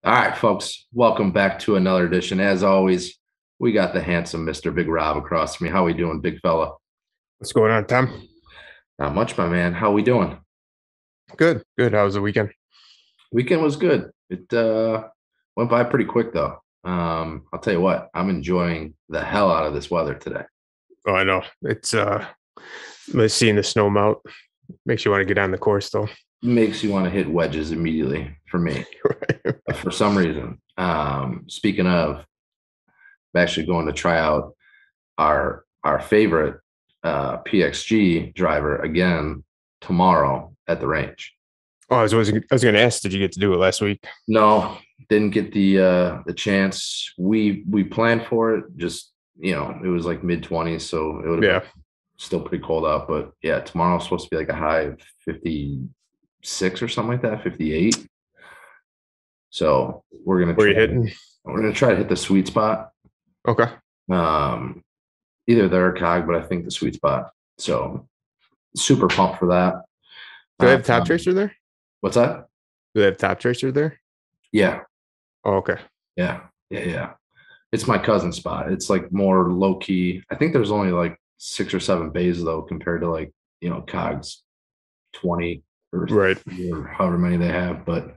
All right, folks, welcome back to another edition. As always, we got the handsome Mr. Big Rob across from me. How we doing, big fella? What's going on, Tom? Not much, my man. How we doing? Good, good. How was the weekend? Weekend was good. It went by pretty quick though. I'll tell you what, I'm enjoying the hell out of this weather today. Oh, I know. It's seeing the snow melt makes you want to get on the course though. Makes you want to hit wedges immediately for me. Right. For some reason. Speaking of, I'm actually going to try out our favorite PXG driver again tomorrow at the range. Oh, I was going to ask, did you get to do it last week? No, didn't get the chance. We planned for it. Just it was like mid-20s, so it would have Yeah. been still pretty cold out. But yeah, tomorrow's supposed to be like a high of 56 or something like that, 58. So Where are you hitting? we're gonna try to hit the sweet spot. Okay. Um, Either there or Cog, but I think the sweet spot. So super pumped for that. Do they have top Um, tracer there? what's that? Do they have top tracer there? Yeah, Oh, okay. yeah, yeah. It's my cousin's spot. It's like more low key. I think there's only like 6 or 7 bays though, compared to like Cog's 20 or, Right. or however many they have. But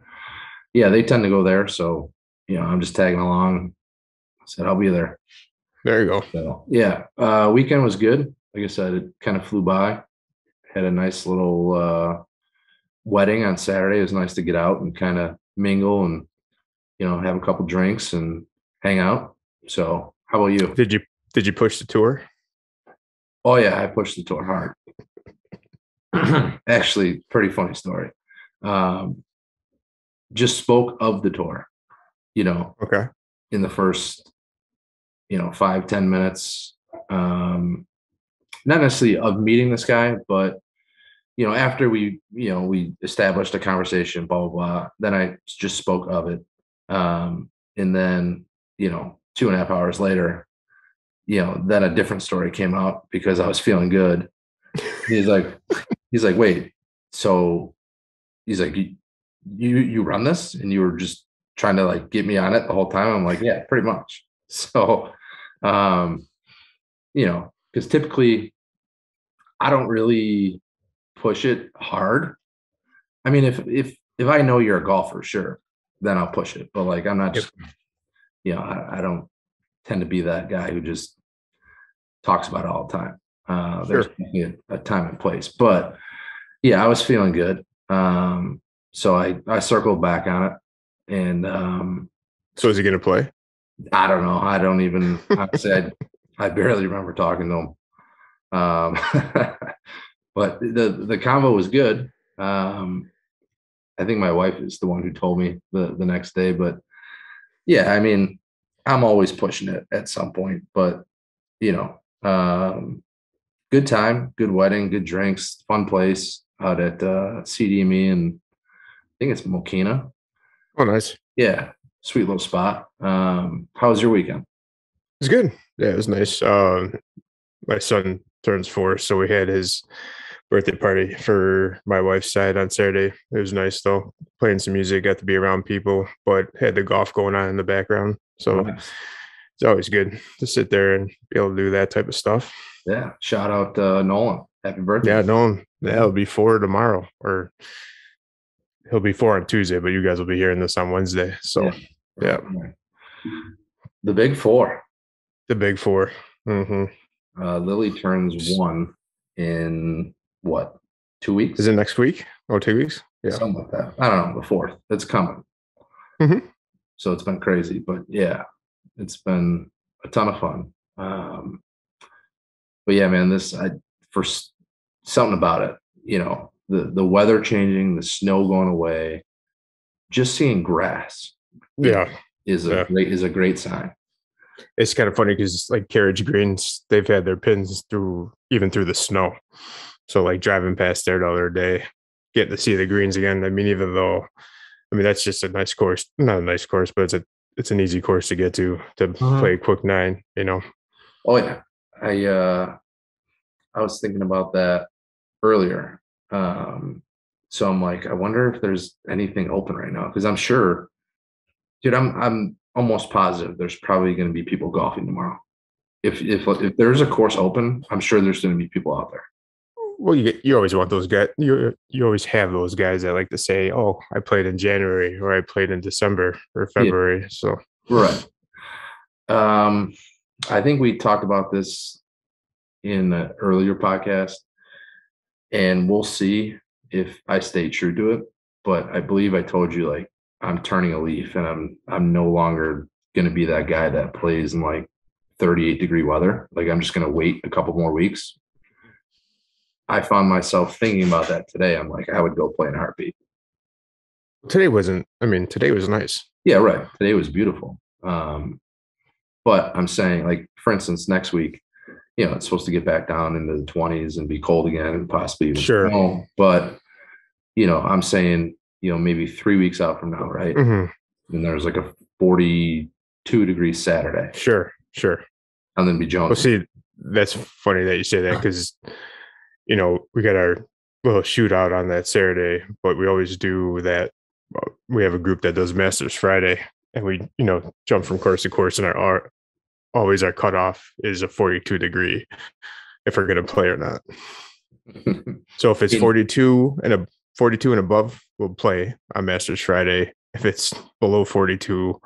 yeah, they tend to go there. So I'm just tagging along. I said I'll be there. There you go. So yeah, weekend was good. Like I said, it kind of flew by. Had a nice little wedding on Saturday. It was nice to get out and kind of mingle and have a couple drinks and hang out. So how about you? Did you push the tour? Oh yeah, I pushed the tour hard. Actually, pretty funny story. Um, just spoke of the tour, you know, Okay. in the first 5-10 minutes. Not necessarily of meeting this guy, but after we established a conversation, blah blah blah. Then I just spoke of it, and then 2.5 hours later, then a different story came out because I was feeling good. He's like, wait, so he's like, you run this, and you were just trying to like get me on it the whole time. I'm like, yeah, pretty much. So, um, because typically I don't really push it hard. I mean, if I know you're a golfer, sure, then I'll push it. But like, I'm not Yep. just, I don't tend to be that guy who just talks about it all the time. There's Sure. a time and place, but yeah, I was feeling good. So I circled back on it, and So is he going to play? I don't know. I don't even honestly. I barely remember talking to him. But the convo was good. I think my wife is the one who told me the next day, but yeah, I mean, I'm always pushing it at some point, but you know, good time, good wedding, good drinks, fun place out at CDME, and I think it's Mokina. Oh, nice. Yeah, sweet little spot. How was your weekend? It's good. Yeah, it was nice. My son turns 4, so we had his birthday party for my wife's side on Saturday. It was nice though, playing some music, got to be around people, but had the golf going on in the background. So Nice. it's always good to sit there and be able to do that type of stuff. Yeah, shout out Nolan. Happy birthday. Yeah, no, yeah, it'll be 4 tomorrow, or he'll be 4 on Tuesday, but you guys will be hearing this on Wednesday. So Yeah, yeah, right. The big four. the big 4. Mm-hmm. Lily turns 1 in what, Is 2 weeks? it next week or 2 weeks? Yeah. Something like that. I don't know. The fourth. It's coming. Mm-hmm. So it's been crazy, but yeah, it's been a ton of fun. But yeah, man, for something about it, the weather changing, the snow going away, just seeing grass, you know, Yeah. Yeah. is a great sign. It's kind of funny because like Carriage Greens, they've had their pins through even through the snow. So like driving past there the other day, getting to see the greens again. I mean, even though that's just a nice course, not a nice course, but it's an easy course to get to play Uh-huh. a quick 9. Oh yeah, I was thinking about that earlier. So I'm like, I wonder if there's anything open right now because I'm sure Dude, I'm almost positive there's probably going to be people golfing tomorrow. If there's a course open, I'm sure there's going to be people out there. Well, you always want those guys. You always have those guys that like to say, "Oh, I played in January or I played in December or Yeah, February." So right. I think we talked about this in an earlier podcast, and we'll see if I stay true to it. But I believe I told you like I'm turning a leaf, and I'm no longer going to be that guy that plays in like 38-degree weather. Like I'm just going to wait a couple more weeks. I found myself thinking about that today. I'm like, I would go play in a heartbeat. today wasn't. I mean, today was nice. Yeah, right. Today was beautiful. But I'm saying, like, for instance, next week, it's supposed to get back down into the 20s and be cold again and possibly even snow. But, I'm saying, maybe 3 weeks out from now, right? Mm-hmm. And there's like a 42-degree Saturday. Sure. And then be Jones. Well, see, that's funny that you say that because, we got our little shootout on that Saturday, but we always do that. We have a group that does Masters Friday, and we, jump from course to course, and our cutoff is a 42-degree if we're going to play or not. So if it's 42 and above, we'll play on Masters Friday. If it's below 42,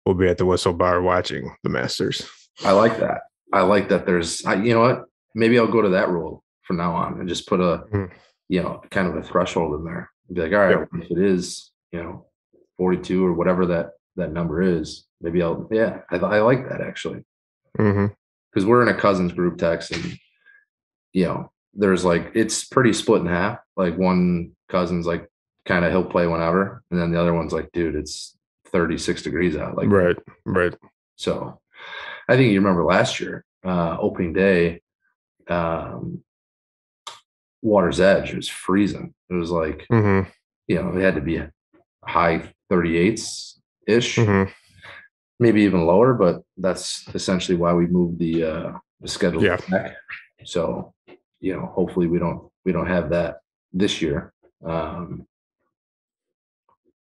we'll be at the Whistle Bar watching the Masters. I like that. I like that. You know what? Maybe I'll go to that rule from now on and just put a, kind of a threshold in there. Be like, all right, if it is, 42 or whatever that number is, maybe I like that actually. Because we're in a cousins group text, and there's like it's pretty split in half. Like one cousin's like kind of he'll play whenever, and then the other one's like, dude, it's 36 degrees out. Like right. So I think you remember last year, opening day, Water's Edge, it was freezing. It was like it had to be high 38s ish. Maybe even lower, but that's essentially why we moved the schedule back. So, hopefully we don't have that this year.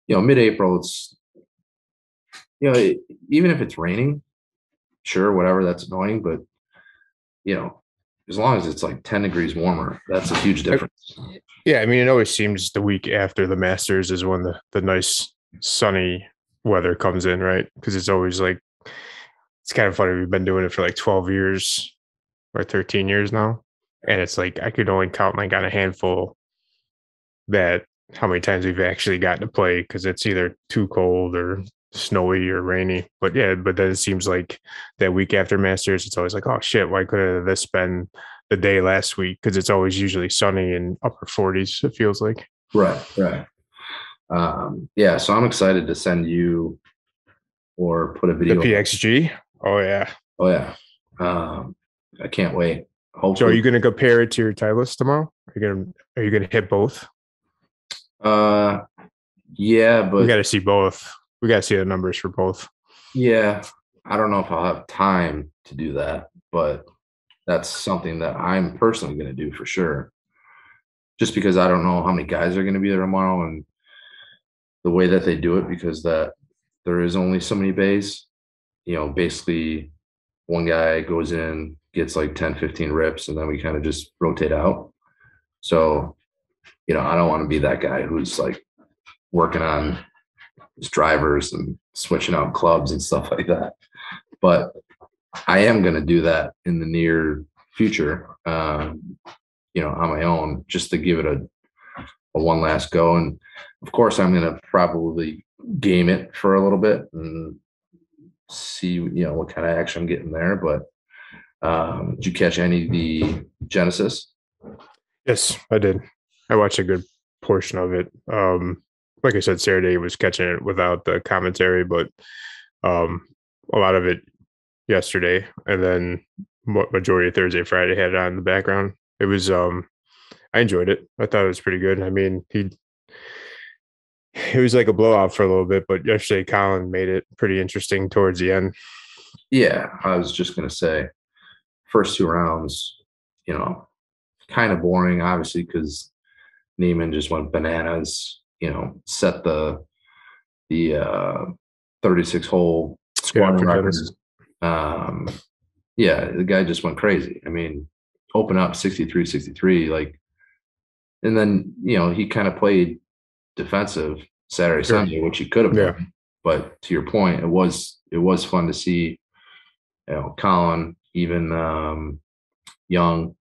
Mid-April, it's even if it's raining, sure, whatever, that's annoying, but as long as it's like 10 degrees warmer, that's a huge difference. Yeah, I mean, it always seems the week after the Masters is when the nice sunny weather comes in, right? Because it's always like, it's kind of funny. We've been doing it for like 12 years or 13 years now. And it's like, I could only count like on a handful that how many times we've actually gotten to play because it's either too cold or snowy or rainy. But then it seems like that week after Masters, it's always like, oh shit, why couldn't this been the day last week? Because it's always usually sunny in upper 40s, it feels like. Right. So I'm excited to send you or put a video. The PXG? Oh yeah. I can't wait. Hopefully. So are you going to compare it to your Titleist tomorrow? Are you going to hit both? Yeah, but we got to see both. We got to see the numbers for both. Yeah, I don't know if I'll have time to do that, but that's something that I'm personally going to do for sure. Just because I don't know how many guys are going to be there tomorrow and the way that they do it, because that there is only so many bays. Basically one guy goes in, gets like 10, 15 rips, and then we kind of just rotate out. So, I don't want to be that guy who's like working on his drivers and switching out clubs and stuff like that. But I am going to do that in the near future, on my own, just to give it a one last go. And of course, I'm going to probably game it for a little bit and see, what kind of action I'm getting there. But did you catch any of the Genesis? Yes, I did. I watched a good portion of it. Like I said, Saturday was catching it without the commentary, but a lot of it yesterday, and then majority of Thursday, Friday had it on in the background. It was I enjoyed it. I thought it was pretty good. I mean, it was like a blowout for a little bit, but yesterday Colin made it pretty interesting towards the end. Yeah, I was just gonna say, first two rounds, kind of boring, obviously, because Neiman just went bananas. Set the 36 hole Yeah, squatting for record. Genesis. Yeah, the guy just went crazy. I mean, open up 63, 63, like, and then, he kind of played defensive Saturday, Sure. Sunday, which he could have Yeah. done. But to your point, it was fun to see, Colin, even Young,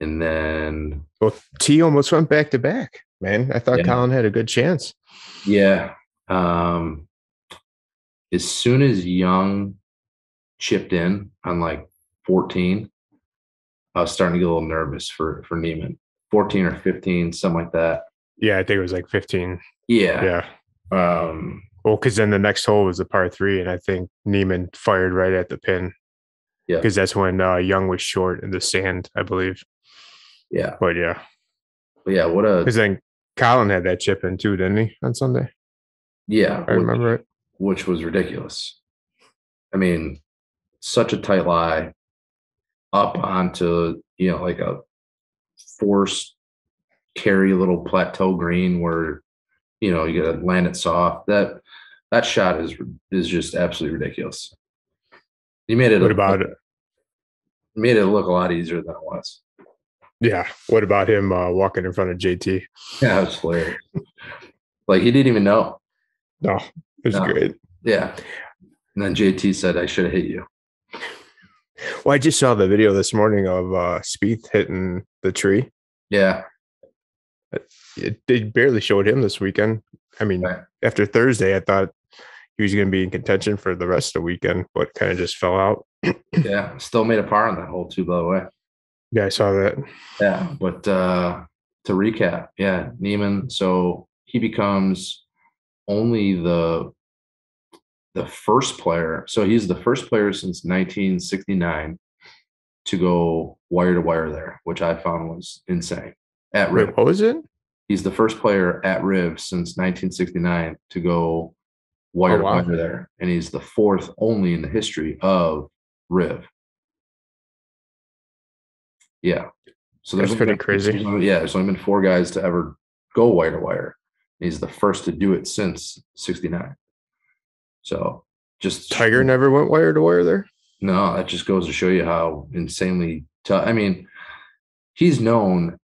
and then Well, T almost went back to back, man. I thought yeah, Colin had a good chance. yeah. As soon as Young chipped in on like 14, I was starting to get a little nervous for Neiman. 14 or 15, something like that. Yeah, I think it was like 15. Yeah. Yeah. Um, Well, because then the next hole was the par 3, and I think Neiman fired right at the pin. Yeah. Because that's when Young was short in the sand, I believe. Yeah. But yeah. But yeah, what a. Because then Colin had that chip in too, didn't he, on Sunday? Yeah. I remember it. Which was ridiculous. I mean, such a tight lie up onto, like a forced carry little plateau green where, you got to land it soft. That shot is just absolutely ridiculous. You made it. What about it? Made it look a lot easier than it was. Yeah. What about him walking in front of JT? Yeah, it was hilarious. Like, he didn't even know. No, it was great. Yeah. And then JT said, "I should have hit you." Well, I just saw the video this morning of Spieth hitting the tree. Yeah. They barely showed him this weekend. I mean, Right. After Thursday, I thought he was going to be in contention for the rest of the weekend, but kind of just fell out. Yeah. Still made a par on that hole too, by the way. Yeah, I saw that. Yeah. But to recap, yeah, Neiman. So he becomes only the first player. So he's the first player since 1969 to go wire to wire there, which I found was insane. At Riv. Wait, what was it? He's the first player at Riv since 1969 to go wire to wire there. And he's the fourth only in the history of Riv. Yeah. So That's pretty crazy. There's only been 4 guys to ever go wire to wire. He's the first to do it since 69. So just Tiger never went wire to wire there? No, that just goes to show you how insanely tough. I mean, he's known,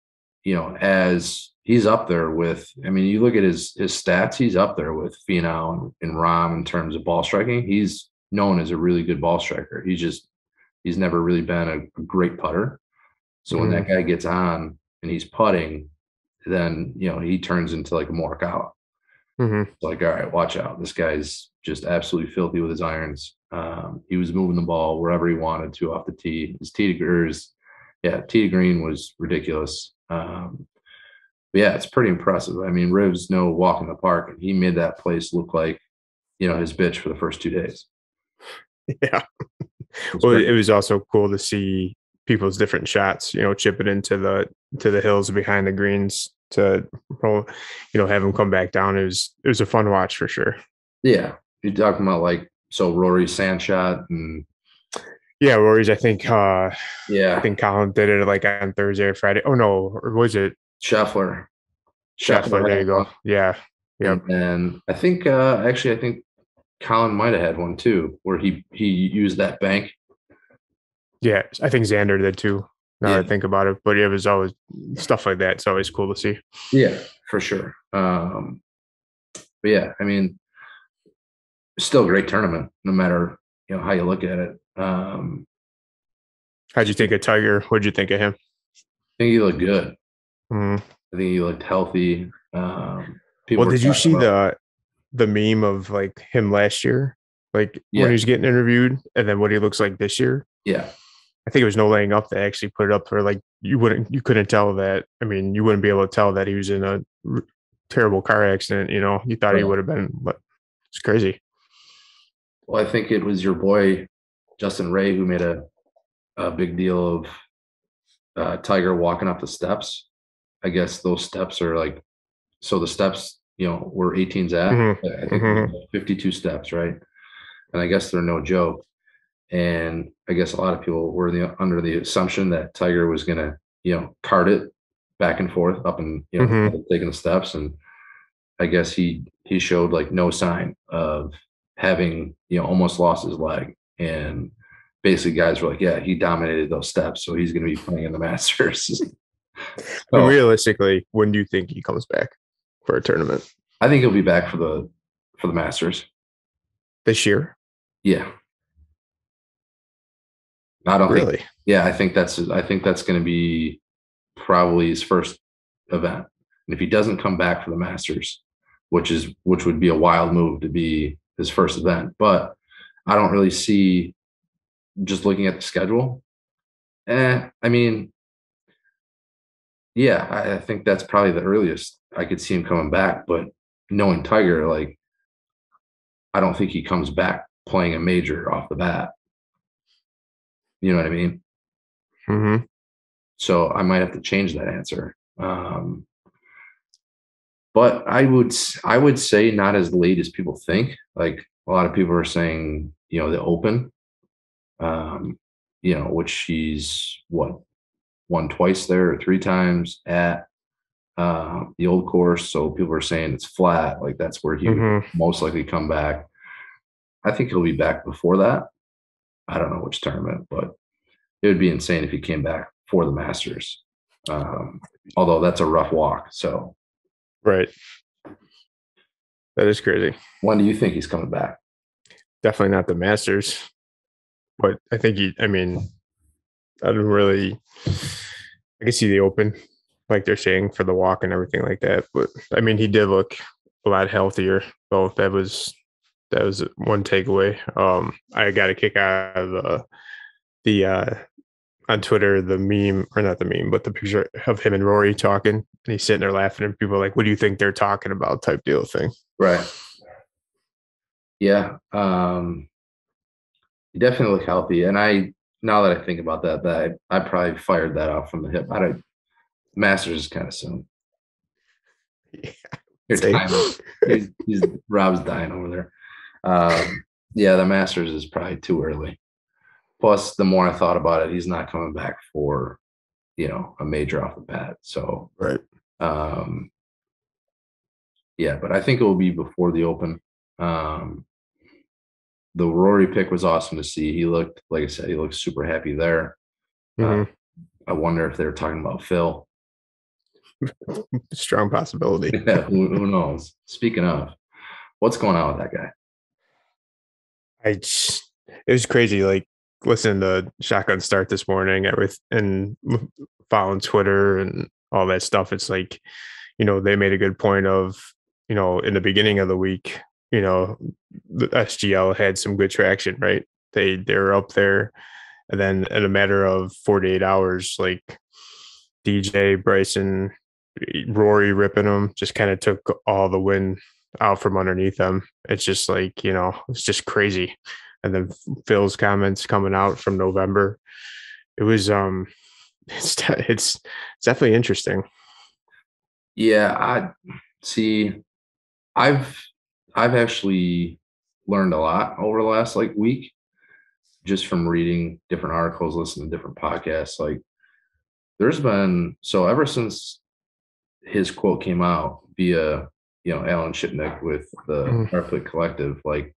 as he's up there with, I mean, you look at his stats, he's up there with Finau and Rahm in terms of ball striking. He's known as a really good ball striker. He's never really been a great putter. So when that guy gets on and he's putting, then, he turns into like a Morikawa. Like, all right, watch out. This guy's just absolutely filthy with his irons. He was moving the ball wherever he wanted to off the tee. His tee to green was ridiculous. But yeah, it's pretty impressive. I mean, Riv's no walk in the park, and he made that place look like, his bitch for the first 2 days. Yeah. Well, it was also cool to see people's different shots, chipping into the hills behind the greens to, have him come back down. It was a fun watch for sure. Yeah. You're talking about Rory's sand shot and. Yeah, Rory's, I think, I yeah, think Colin did it like on Thursday or Friday. Oh no, or was it Scheffler? There you go. Yeah. Yep. And I think I think Colin might have had one too, where he used that bank. Yeah, I think Xander did too. Now that I think about it, but it was always stuff like that. It's always cool to see. Yeah, for sure. But yeah, I mean, still a great tournament, no matter how you look at it. How'd you think of Tiger? What'd you think of him? I think he looked good. I think he looked healthy. Well, did you see the meme of like him last year, like when he was getting interviewed, and then what he looks like this year? Yeah. I think it was No Laying Up that actually put it up for like you couldn't tell that. I mean, you wouldn't be able to tell that he was in a terrible car accident. You thought he would have been, but it's crazy. Well, I think it was your boy Justin Ray who made a big deal of Tiger walking up the steps. I guess those steps are the steps where 18's at. I think 52 steps, right? And I guess they're no joke. And I guess a lot of people were under the assumption that Tiger was going to, cart it back and forth up and, taking the steps. And I guess he showed no sign of having, almost lost his leg. And basically guys were like, yeah, he dominated those steps, so he's going to be playing in the Masters. And realistically, when do you think he comes back for a tournament? I think he'll be back for the Masters This year? Yeah. I don't Really? think. Yeah, I think that's going to be probably his first event. And if he doesn't come back for the Masters, which would be a wild move to be his first event, but I don't really see, just looking at the schedule. I mean, yeah, I think that's probably the earliest I could see him coming back. But knowing Tiger, like, I don't think he comes back playing a major off the bat. You know what I mean? Mm-hmm. So I might have to change that answer. But I would say not as late as people think. Like, a lot of people are saying, the Open, which he's won twice there or three times at the old course. So people are saying it's flat. Like, that's where he would most likely come back. I think he'll be back before that. I don't know which tournament, but it would be insane if he came back for the Masters. Although that's a rough walk. So, right. That is crazy. When do you think he's coming back? Definitely not the Masters, but I think I can see the Open, like they're saying, for the walk and everything like that. But I mean, he did look a lot healthier. So that was one takeaway. I got a kick out of the on Twitter, the meme, or not the meme, but the picture of him and Rory talking, and he's sitting there laughing, and people are like, "What do you think they're talking about?" type deal thing. Right. Yeah. He definitely look healthy. And now that I think about that I probably fired that off from the hip. Masters is kind of soon. Yeah. He's Rob's dying over there. Yeah, the Masters is probably too early. Plus, the more I thought about it, he's not coming back for, a major off the bat. So, right. Yeah, but I think it will be before the Open. The Rory pick was awesome to see. He looked, like I said, he looked super happy there. I wonder if they're talking about Phil. Strong possibility. Yeah, who knows? Speaking of, what's going on with that guy? It was crazy. Like, listening to Shotgun Start this morning, and following Twitter and all that stuff. It's like, they made a good point of, in the beginning of the week, the SGL had some good traction, right? They're up there, and then in a matter of 48 hours, like DJ, Bryson, Rory ripping them just kind of took all the wind out from underneath them. It's just like, it's just crazy. And then Phil's comments coming out from November, it was it's definitely interesting. Yeah, I see. I've actually learned a lot over the last week, just from reading different articles, listening to different podcasts. Like, there's been, so ever since his quote came out via Alan Shipnuck with the Airplay Collective, like,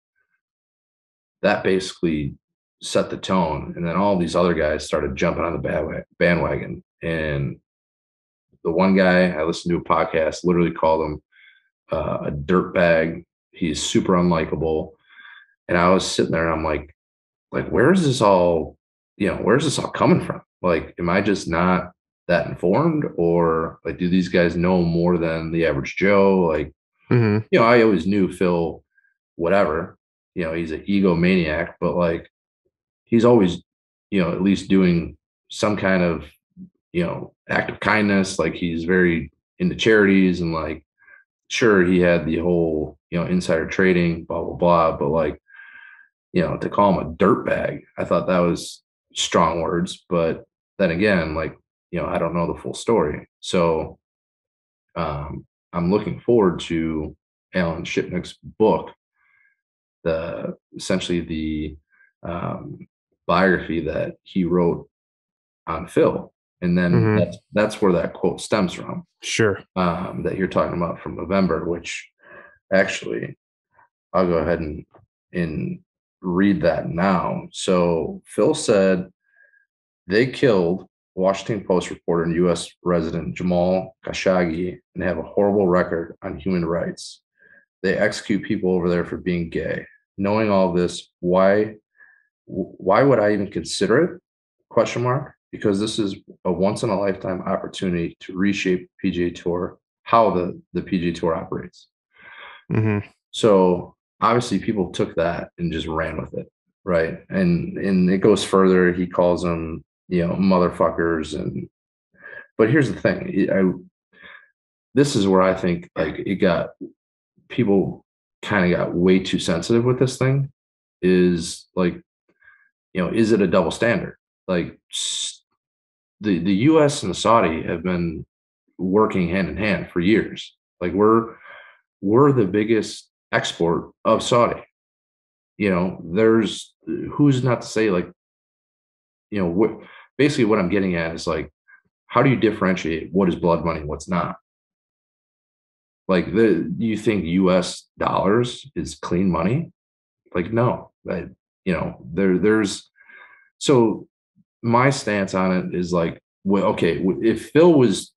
that basically set the tone. And then all these other guys started jumping on the bandwagon. And the one guy I listened to a podcast literally called him a dirtbag. He's super unlikable. And I was sitting there and I'm like, where is this all coming from? Like, am I just not that informed, or like, do these guys know more than the average Joe? Like, I always knew Phil, whatever, he's an egomaniac, but like, he's always, at least doing some kind of, act of kindness. Like, he's very into charities, and like, sure, he had the whole, insider trading, blah, blah, blah. But like, to call him a dirtbag, I thought that was strong words. But then again, like, I don't know the full story. So I'm looking forward to Alan Shipnuck's book, essentially the biography that he wrote on Phil. And then that's where that quote stems from. Sure. That you're talking about from November, which actually I'll go ahead and and read that now. So Phil said they killed Washington Post reporter and U.S. resident Jamal Khashoggi and have a horrible record on human rights. They execute people over there for being gay. Knowing all this, why would I even consider it? Question mark. Because this is a once in a lifetime opportunity to reshape PGA Tour, how the PGA Tour operates. Mm-hmm. So obviously people took that and just ran with it, right? And it goes further. He calls them, motherfuckers. But here's the thing. This is where I think like it got people kind of got way too sensitive with this thing. Is like, is it a double standard? Like the U.S. and the Saudi have been working hand in hand for years. Like we're the biggest export of Saudi. There's who's not to say like, basically what I'm getting at is like, how do you differentiate what is blood money, what's not? Like you think U.S. dollars is clean money? Like no, there's so my stance on it is like, well, okay, if Phil was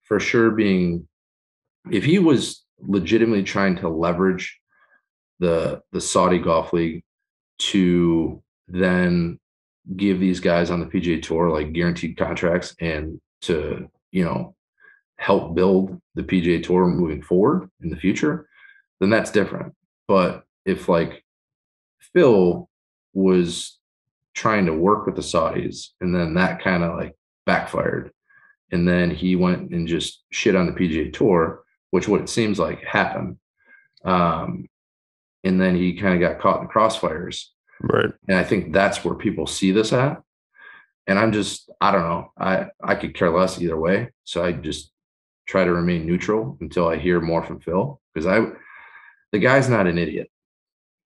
for sure if he was legitimately trying to leverage the Saudi Golf League to then give these guys on the PGA Tour like guaranteed contracts and to, help build the PGA Tour moving forward in the future, then that's different. But if like Phil was trying to work with the Saudis and then that kind of like backfired, and then he went and just shit on the PGA Tour, which what it seems like happened. And then he kind of got caught in the crossfires. Right. And I think that's where people see this at. And I don't know. I could care less either way. So I just try to remain neutral until I hear more from Phil. Because the guy's not an idiot.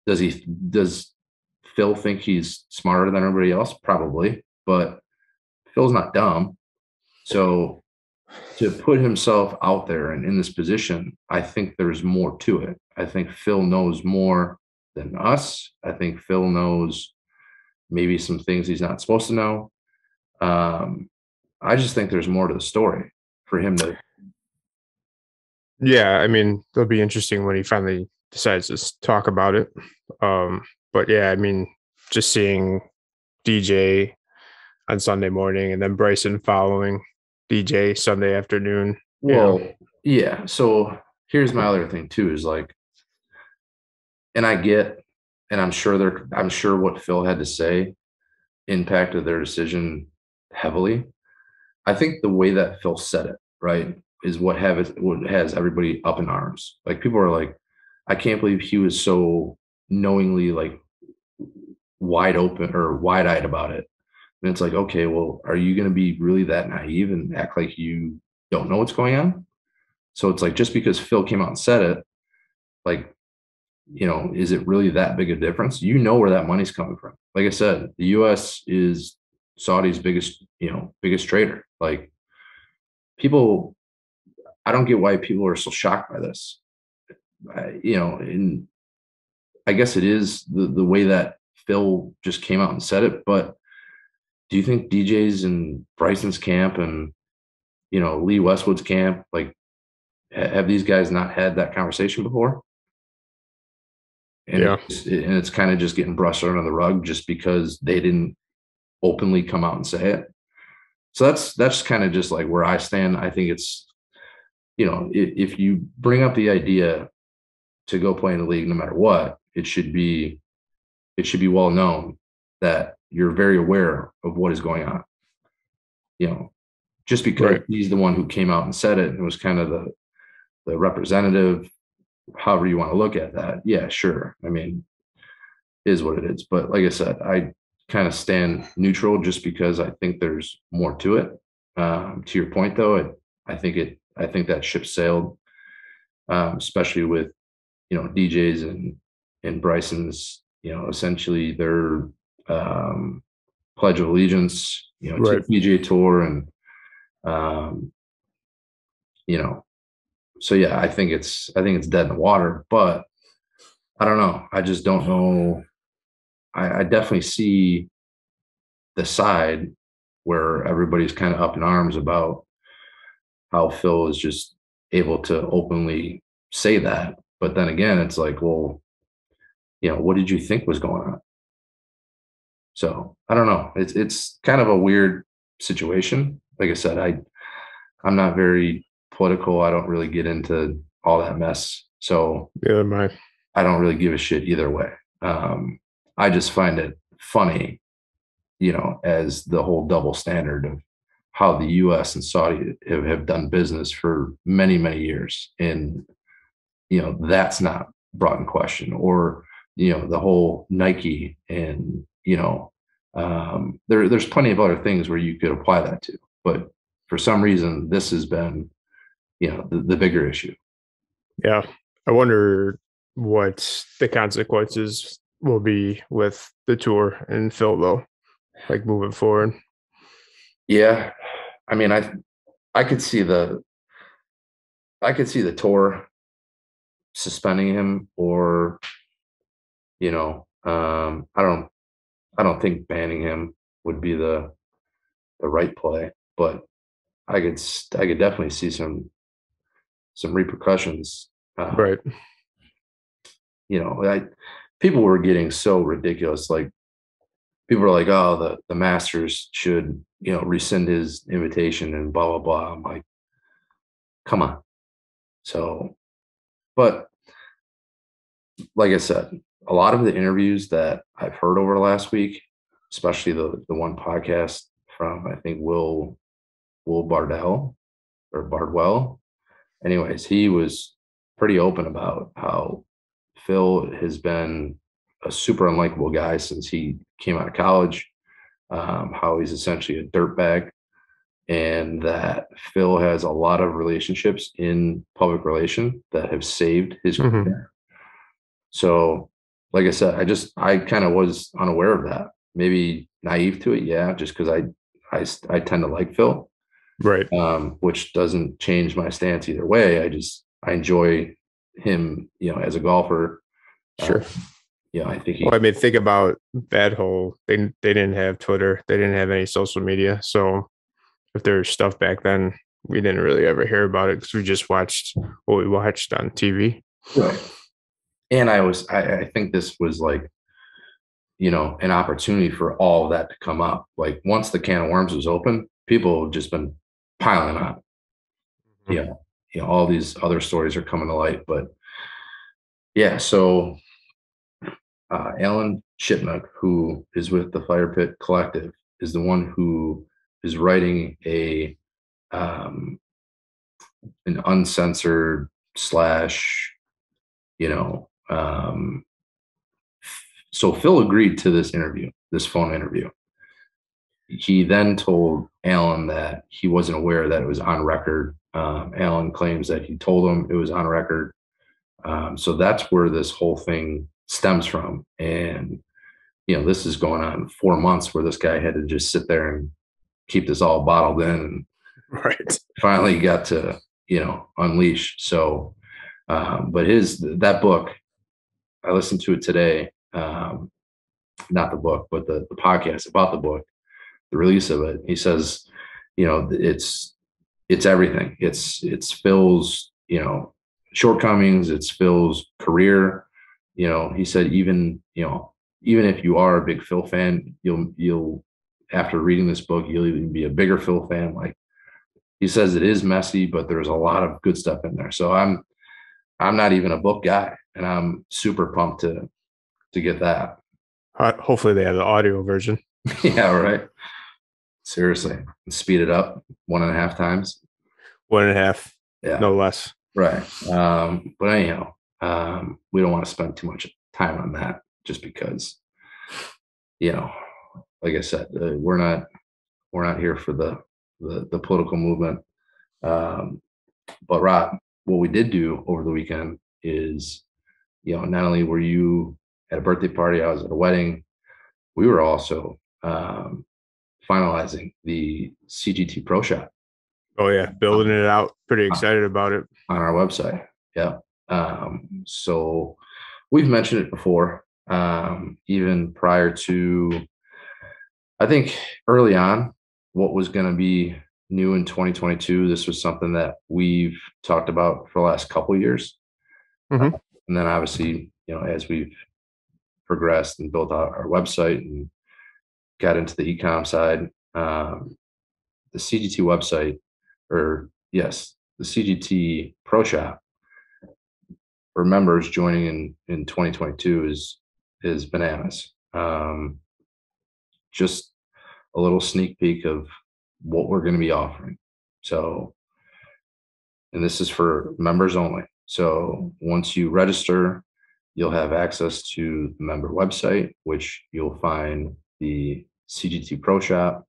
Does Phil think he's smarter than everybody else? Probably. But Phil's not dumb. So to put himself out there and in this position, I think there's more to it. I think Phil knows more than us. I think Phil knows maybe some things he's not supposed to know. I just think there's more to the story for him to. Yeah, I mean, it'll be interesting when he finally decides to talk about it. But yeah, I mean, just seeing DJ on Sunday morning and then Bryson following DJ Sunday afternoon. Well, yeah. So here's my other thing too is like, and I'm sure what Phil had to say impacted their decision heavily. I think the way that Phil said it, right, is what has everybody up in arms. Like people are like, I can't believe he was so knowingly like wide open or wide eyed about it. And it's like, okay, well, are you going to be really that naive and act like you don't know what's going on? So it's like, just because Phil came out and said it, like, is it really that big a difference? You know where that money's coming from. Like I said, the U.S. is Saudi's biggest trader. Like people, I don't get why people are so shocked by this. And I guess it is the way that Phil just came out and said it. But do you think DJ's in Bryson's camp and Lee Westwood's camp, like, have these guys not had that conversation before? And Yeah. it's kind of just getting brushed under the rug just because they didn't openly come out and say it. So that's kind of just like where I stand. I think it's, if you bring up the idea to go play in the league, no matter what, it should be well known that you're very aware of what is going on. Just because he's the one who came out and said it and was kind of the representative, however you want to look at that. Yeah, sure. I mean, is what it is. But like I said, I kind of stand neutral just because I think there's more to it. To your point, though, I think that ship sailed, especially with DJs and Bryson's, essentially their pledge of allegiance, to the PGA Tour, and so yeah, I think it's dead in the water. But I don't know. I just don't know. I definitely see the side where everybody's kind of up in arms about how Phil is just able to openly say that. But then again, it's like, well, what did you think was going on? So I don't know. It's kind of a weird situation. Like I said, I'm not very political. I don't really get into all that mess. So Neither am I. I don't really give a shit either way. I just find it funny, as the whole double standard of how the US and Saudi have done business for many, many years. And, that's not brought in question. Or, the whole Nike and, there's plenty of other things where you could apply that to. But for some reason, this has been, the bigger issue. Yeah. I wonder what the consequences will be with the tour and Phil though, like moving forward. Yeah. I mean, I could see the tour suspending him, or I don't think banning him would be the right play, but I could definitely see some repercussions. Right. I People were getting so ridiculous. Like, people are like, oh, the Masters should rescind his invitation and blah blah blah. I'm like, come on. So, but like I said, a lot of the interviews that I've heard over the last week, especially the one podcast from, I think, Will Bardell or Bardwell. Anyways, he was pretty open about how Phil has been a super unlikable guy since he came out of college. How he's essentially a dirtbag, and that Phil has a lot of relationships in public relation that have saved his Hmm. career. So, like I said, I kind of was unaware of that. Maybe naive to it, yeah, just because I tend to like Phil, Right. which doesn't change my stance either way. I enjoy him, as a golfer. Uh, Sure. I think Well, he I mean, think about that whole they didn't have Twitter, they didn't have any social media. So if there's stuff back then, we didn't really ever hear about it because we just watched what we watched on TV. right. And I think this was like, an opportunity for all of that to come up. Like, once the can of worms was open, people have just been piling on. Mhm. All these other stories are coming to light. But yeah, so Alan Shipnuck, who is with the Fire Pit Collective, is the one who is writing um, an uncensored slash, you know, um, so Phil agreed to this interview, this phone interview. He then told Alan that he wasn't aware that it was on record. Alan claims that he told him it was on record. So that's where this whole thing stems from. And, this is going on 4 months where this guy had to just sit there and keep this all bottled in, and Right. finally got to, unleash. So, but that book, I listened to it today. Not the book, but the podcast about the book, the release of it. He says, it's everything. It's Phil's, shortcomings. It's Phil's career. He said, even if you are a big Phil fan, you'll after reading this book, you'll even be a bigger Phil fan. Like, he says, it is messy, but there's a lot of good stuff in there. So I'm not even a book guy, and I'm super pumped to get that. Hopefully they have the audio version. Yeah, right. Seriously, speed it up 1.5 times. 1.5, Yeah, no less. right. But anyhow, we don't want to spend too much time on that, just because, you know, like I said, we're not here for the political movement. Um, but Rob, what we did do over the weekend is, not only were you at a birthday party, I was at a wedding. We were also finalizing the CGT Pro Shop Oh yeah, building on, it out. Pretty on excited about it. our website. Yeah. So we've mentioned it before, even prior to, I think early on, what was going to be new in 2022. This was something that we've talked about for the last couple of years. Hmm. And then obviously, as we've progressed and built out our website and got into the e-com side, the CGT website, or yes, the CGT Pro Shop for members joining in 2022 is bananas. Just a little sneak peek of what we're going to be offering. So, and this is for members only. So once you register, you'll have access to the member website, which you'll find the CGT Pro Shop.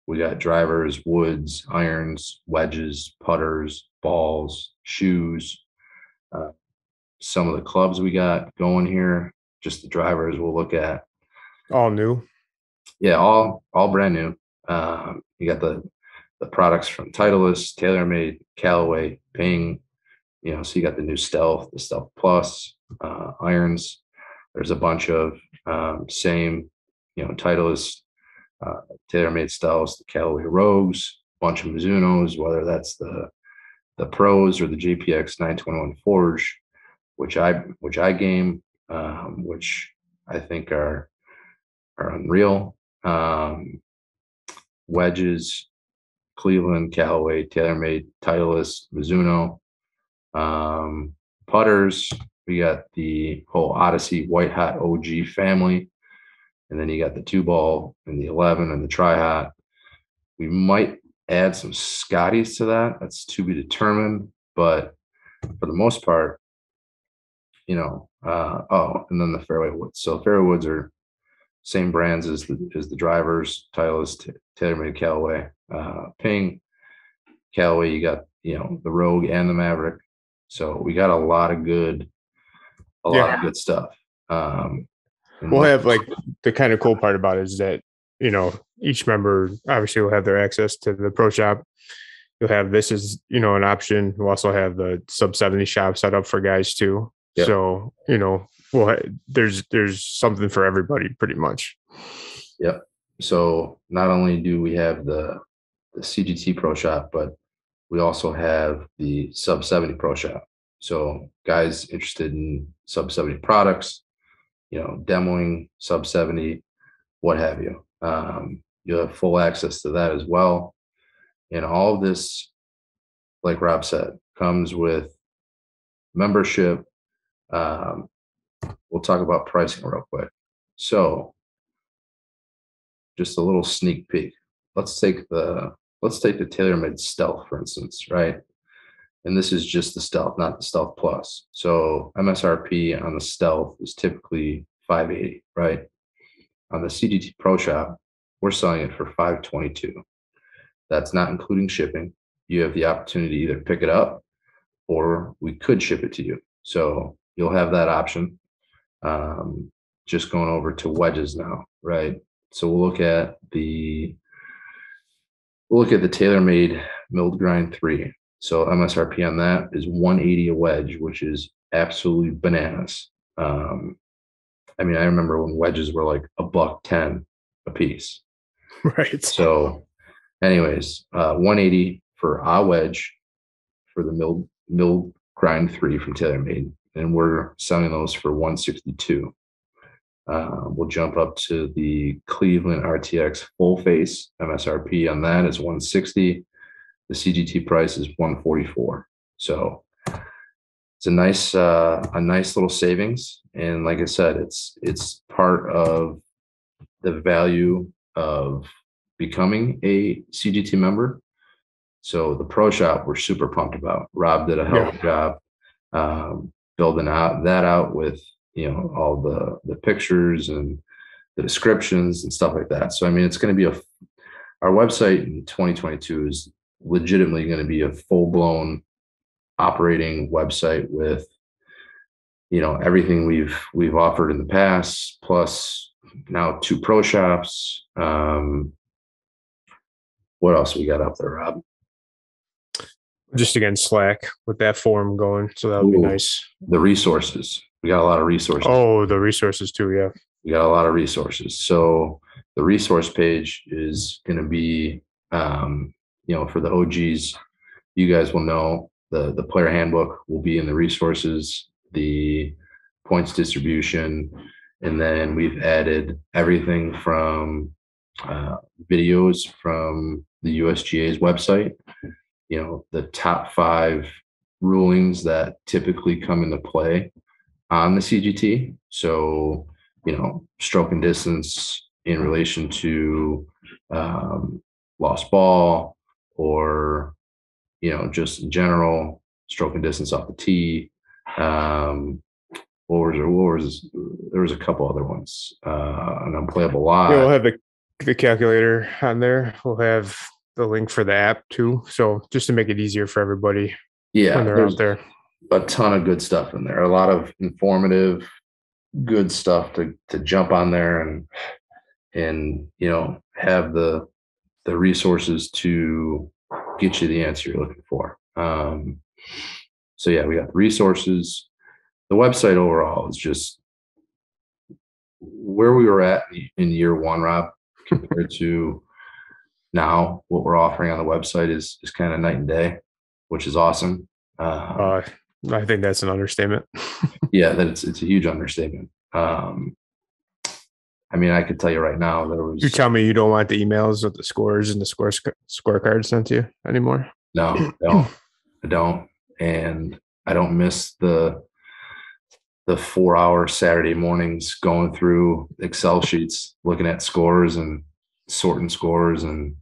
We got drivers, woods, irons, wedges, putters, balls, shoes, some of the clubs we got going here, just the drivers we'll look at. All new. Yeah, all brand new. You got the products from Titleist, TaylorMade, Callaway, Ping. So you got the new Stealth, the Stealth Plus, irons. There's a bunch of same, Titleist, TaylorMade Stealths, the Callaway Rogues, bunch of Mizunos, whether that's the Pros or the JPX 921 Forge, which I game, which I think are unreal. Wedges, Cleveland, Callaway, TaylorMade, Titleist, Mizuno. Putters, we got the whole Odyssey White Hot OG family, and then you got the 2-ball and the 11 and the Tri Hot. We might add some Scotties to that. That's to be determined, but for the most part, and then the fairway woods. So fairway woods are same brands as the drivers, Titleist, TaylorMade, Callaway, Ping, Callaway. You got the Rogue and the Maverick. So we got a lot of good stuff. We'll have the kind of cool part about it is that each member obviously will have their access to the Pro Shop. You'll have this as an option. We'll also have the sub 70 shop set up for guys too. Yep. So there's something for everybody pretty much. Yep. So not only do we have the CGT Pro Shop, but we also have the sub 70 Pro Shop. So guys interested in sub 70 products, demoing sub 70, what have you. You'll have full access to that as well. And all of this, like Rob said, comes with membership. We'll talk about pricing real quick. So just a little sneak peek. Let's take the TaylorMade Stealth, for instance, right? And this is just the Stealth, not the Stealth Plus. So MSRP on the Stealth is typically $580, right? On the CGT Pro Shop, we're selling it for $522. That's not including shipping. You have the opportunity to either pick it up or we could ship it to you. So you'll have that option. Just going over to wedges now, right? So we'll look at the TaylorMade milled grind 3. So MSRP on that is $180 a wedge, which is absolutely bananas. I remember when wedges were like $110 a piece. Right. So anyways, $180 for a wedge for the milled grind 3 from TaylorMade, and we're selling those for $162. We'll jump up to the Cleveland RTX full face. MSRP on that is $160. The CGT price is $144. So it's a nice little savings. And like I said, it's part of the value of becoming a CGT member. So the Pro Shop, we're super pumped about. Rob did a hell of a job building out with all the pictures and the descriptions and stuff like that. So it's going to be our website in 2022 is legitimately going to be a full-blown operating website with everything we've offered in the past, plus now 2 Pro Shops. What else we got up there, Rob? Just again, Slack with that forum going, so that would be nice. The resources. We got a lot of resources. Oh, the resources too. Yeah. We got a lot of resources. So the resource page is going to be, for the OGs, you guys will know the player handbook will be in the resources, the points distribution, and then we've added everything from videos from the USGA's website, the top 5 rulings that typically come into play on the CGT. So, stroke and distance in relation to lost ball, or, just in general, stroke and distance off the tee. There was a couple other ones, an unplayable lot. Yeah, we'll have the calculator on there. We'll have the link for the app too. So just to make it easier for everybody when they're out there. A ton of good stuff in there. A lot of informative, good stuff to jump on there and have the resources to get you the answer you're looking for. So yeah, we got the resources. The website overall is just where we were at in year 1, Rob, compared to now. What we're offering on the website is kind of night and day, which is awesome. I think that's an understatement. Yeah, it's a huge understatement. I could tell you right now, You tell me you don't want the emails with the scores and the scorecard sent to you anymore? No, I don't. And I don't miss the 4-hour Saturday mornings going through Excel sheets, looking at scores and sorting scores and,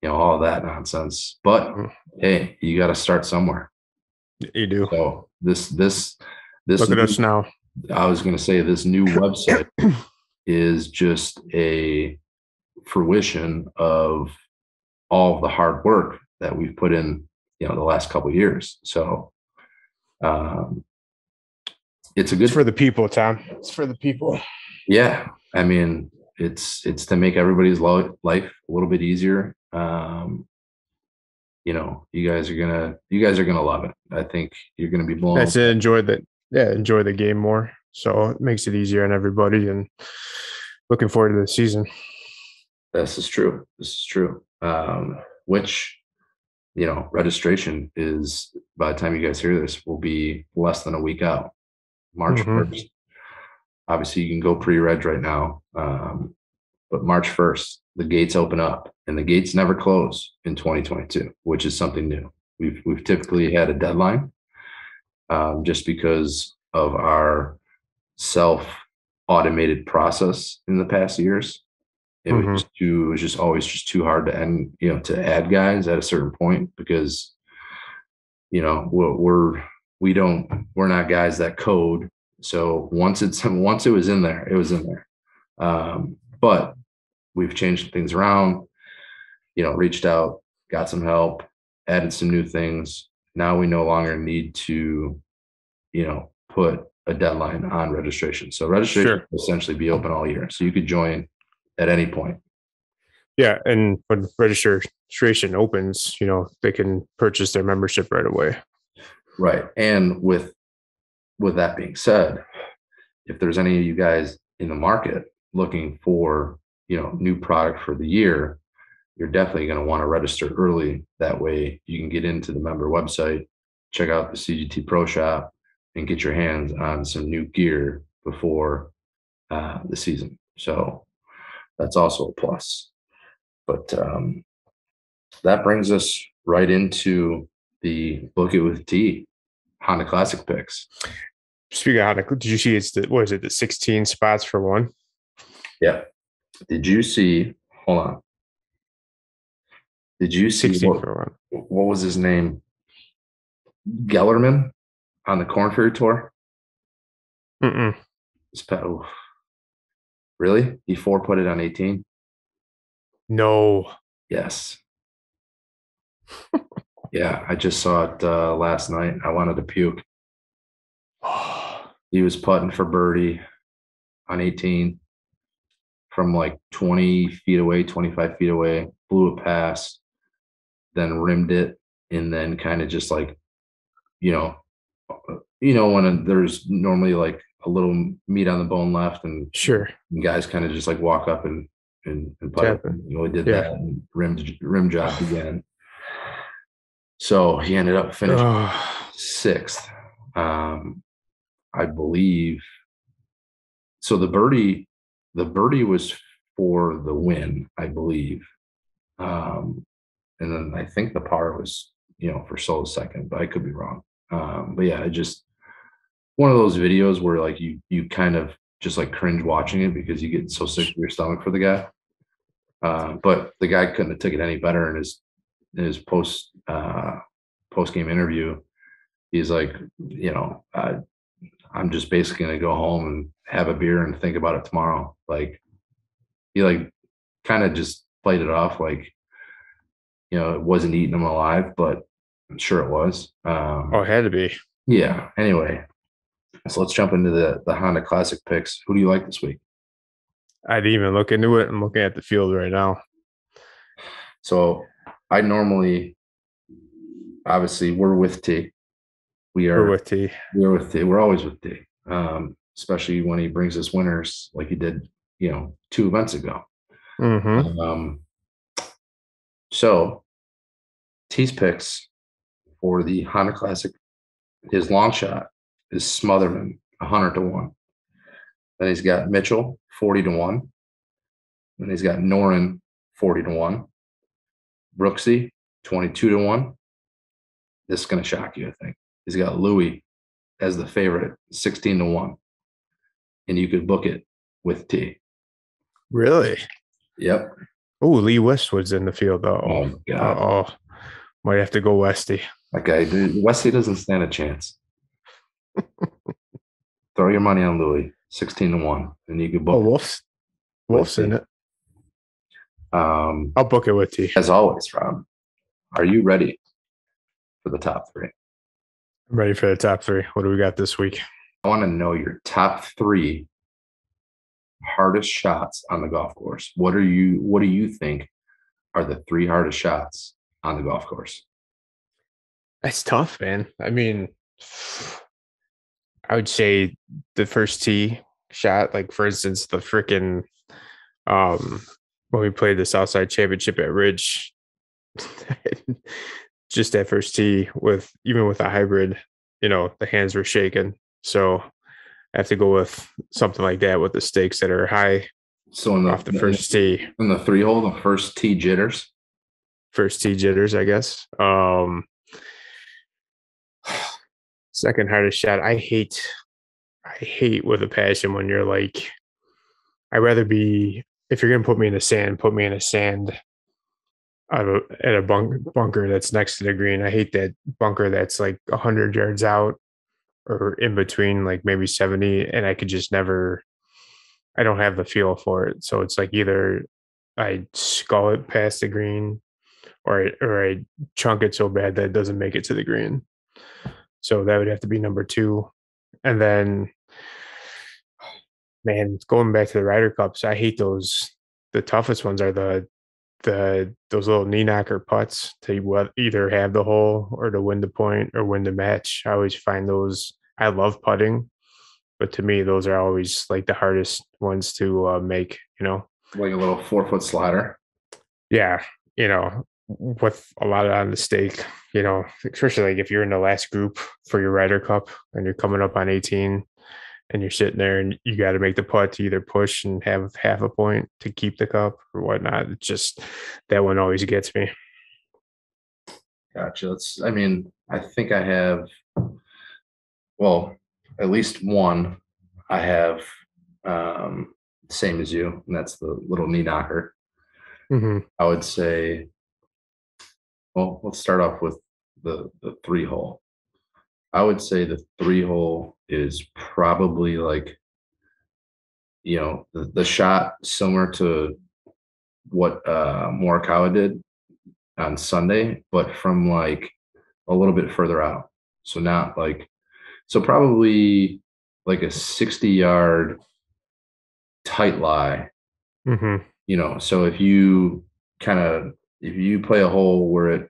all that nonsense. But hey, you got to start somewhere. You do. So this look at us now. I was going to say this new website is just a fruition of all of the hard work that we've put in, the last couple of years. So it's for the people, Tom. It's for the people. Yeah. It's to make everybody's life a little bit easier. You guys are gonna love it. I think you're gonna be blown. That's it. Enjoy the game more. So it makes it easier on everybody, and looking forward to the season. This is true. Which, registration is, by the time you guys hear this, will be less than a week out. March 1st. Obviously, you can go pre-reg right now, but March 1st, the gates open up, and the gates never close in 2022, which is something new. We've typically had a deadline, just because of our self-automated process in the past years. It was just always too hard to end, to add guys at a certain point, because we're not guys that code. So once it was in there, it was in there. But we've changed things around, reached out, got some help, added some new things. Now we no longer need to, put a deadline on registration. So registration will essentially be open all year. So you could join at any point. Yeah. And when registration opens, they can purchase their membership right away. Right. And with that being said, if there's any of you guys in the market looking for, new product for the year, you're definitely going to want to register early. That way you can get into the member website, check out the CGT Pro Shop, and get your hands on some new gear before the season. So that's also a plus. But that brings us right into the Book It with T Honda Classic picks. Speaking of Honda, did you see the 16 spots for one? Yeah. Did you see? Hold on. Did you see what was his name? Gellerman on the Corn Ferry Tour? Really? He put it on 18? No. Yes. Yeah, I just saw it last night. I wanted to puke. He was putting for birdie on 18 from like 20 feet away, 25 feet away, blew a pass, then rimmed it, and then kind of just like, when there's normally like a little meat on the bone left, and Sure. guys kind of just like walk up and putt it. Tapping. We did Yeah. that and rim job again. So he ended up finishing sixth, I believe. So the birdie was for the win, I believe. And then I think the par was, for sole second, but I could be wrong. But yeah, just one of those videos where like you kind of just like cringe watching it because you get so sick to your stomach for the guy. But the guy couldn't have took it any better in his post game interview. He's like, I'm just basically gonna go home and have a beer and think about it tomorrow. Like he like kind of just played it off like, it wasn't eating him alive, but I'm sure it was. It had to be. Yeah. Anyway, so let's jump into the Honda Classic picks. Who do you like this week? I didn't even look into it. I'm looking at the field right now. So I normally, obviously, we're with T. We're with T. We're with T. We're always with T. Especially when he brings us winners like he did, 2 events ago. Mm-hmm. So T's picks for the Honda Classic, his long shot is Smotherman, 100-1. Then he's got Mitchell, 40-1. Then he's got Noren, 40-1. Brooksy, 22-1. This is going to shock you, I think. He's got Louis as the favorite, 16-1. And you could book it with T. Really? Yep. Oh, Lee Westwood's in the field, though. Oh, my God. Might have to go Westy. Okay, Westy doesn't stand a chance. Throw your money on Louis, 16-1, and you can book it. Wolf's in it. I'll book it with T. As always, Rob, are you ready for the top three? I'm ready for the top three. What do we got this week? I want to know your top 3 hardest shots on the golf course. What do you think are the 3 hardest shots on the golf course? That's tough, man. I mean, I would say the first tee shot, like for instance, the freaking when we played the Southside Championship at Ridge, just that first tee even with a hybrid, the hands were shaking. So I have to go with something like that with the stakes that are high. So off the first tee. In the 3-hole, the first tee jitters. First tee jitters, I guess. Second hardest shot. I hate with a passion when you're like, I'd rather be, if you're gonna put me in the sand, put me in a sand at a bunker that's next to the green. I hate that bunker that's like 100 yards out or in between, like maybe 70, and I could just never. I don't have the feel for it. So it's like either I skull it past the green or I chunk it so bad that it doesn't make it to the green. So that would have to be number 2. And then, man, going back to the Ryder Cups, I hate those. The toughest ones are those little knee knocker putts to either have the hole or to win the point or win the match. I always find those. I love putting, but to me, those are always like the hardest ones to make. Like a little 4-foot slider. Yeah, with a lot on the stake. Especially like if you're in the last group for your Ryder Cup and you're coming up on 18 and you're sitting there and you got to make the putt to either push and have half a point to keep the cup or whatnot. It's just that one always gets me. Gotcha. I think I have, well, at least one I have same as you, and that's the little knee knocker. Mm-hmm. I would say, well, let's start off with the 3-hole. I would say the 3-hole is probably like, the shot similar to what Morikawa did on Sunday, but from like a little bit further out. So not like, so probably like a 60-yard tight lie. Mm-hmm. So if you play a hole where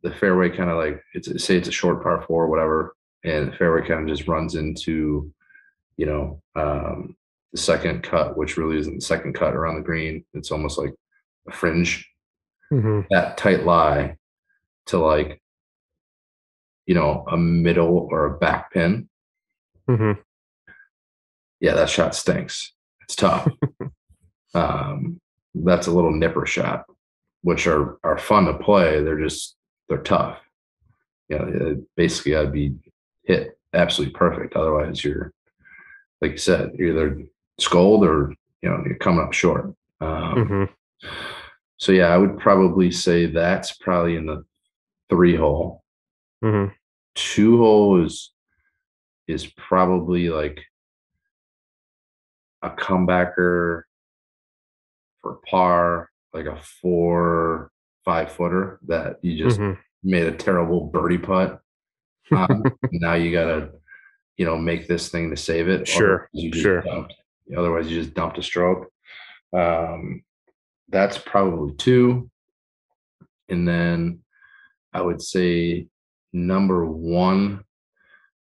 the fairway kind of like, say it's a short par 4 or whatever, and the fairway kind of just runs into, the second cut, which really isn't the second cut around the green. It's almost like a fringe, Mm-hmm. that tight lie to like, a middle or a back pin. Mm-hmm. Yeah, that shot stinks. It's tough. That's a little nipper shot, which are fun to play. They're tough. Basically I'd be hit absolutely perfect. Otherwise you're, like you said, you're either scold or, you're coming up short. Mm-hmm. So yeah, I would probably say that's probably in the 3 hole. Mm-hmm. 2 hole is probably like a comebacker for par, like a 4-5 footer that you just Mm-hmm. made a terrible birdie putt on. Now you gotta, make this thing to save it. Sure. Sure. Otherwise you just dumped a stroke. Um, that's probably 2. And then I would say number 1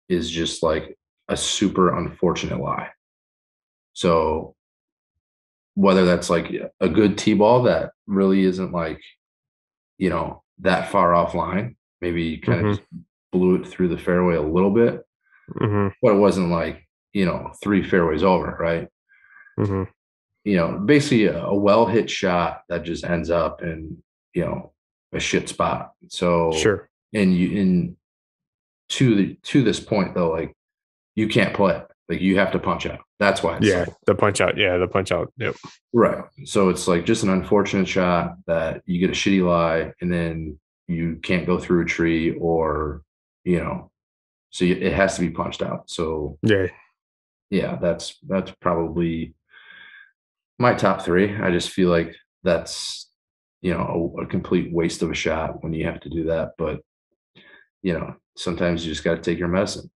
is just like a super unfortunate lie. So whether that's like a good tee ball that really isn't like, that far offline, maybe you kind of Mm-hmm. just blew it through the fairway a little bit, Mm-hmm. but it wasn't like, 3 fairways over, right? Mm-hmm. Basically a well hit shot that just ends up in, a shit spot. So, Sure. and to this point though, like you can't play it. Like you have to punch out. That's why it's Yeah. like, The punch out. Yeah. The punch out. Yep. right. So it's like just an unfortunate shot that you get a shitty lie and then you can't go through a tree or, it has to be punched out. So Yeah. yeah, that's probably my top 3. I just feel like that's, a complete waste of a shot when you have to do that. But, sometimes you just got to take your medicine.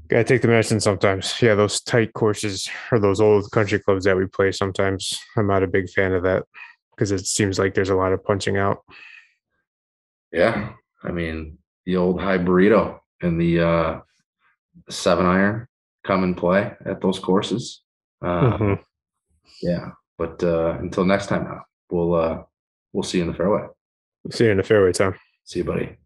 Gotta take the medicine sometimes. Yeah, those tight courses or those old country clubs that we play sometimes. I'm not a big fan of that because it seems like there's a lot of punching out. Yeah. I mean, the old high burrito and the 7-iron come and play at those courses. Mm-hmm. Yeah. But until next time now, we'll see you in the fairway. See you in the fairway, Tom. See you, buddy.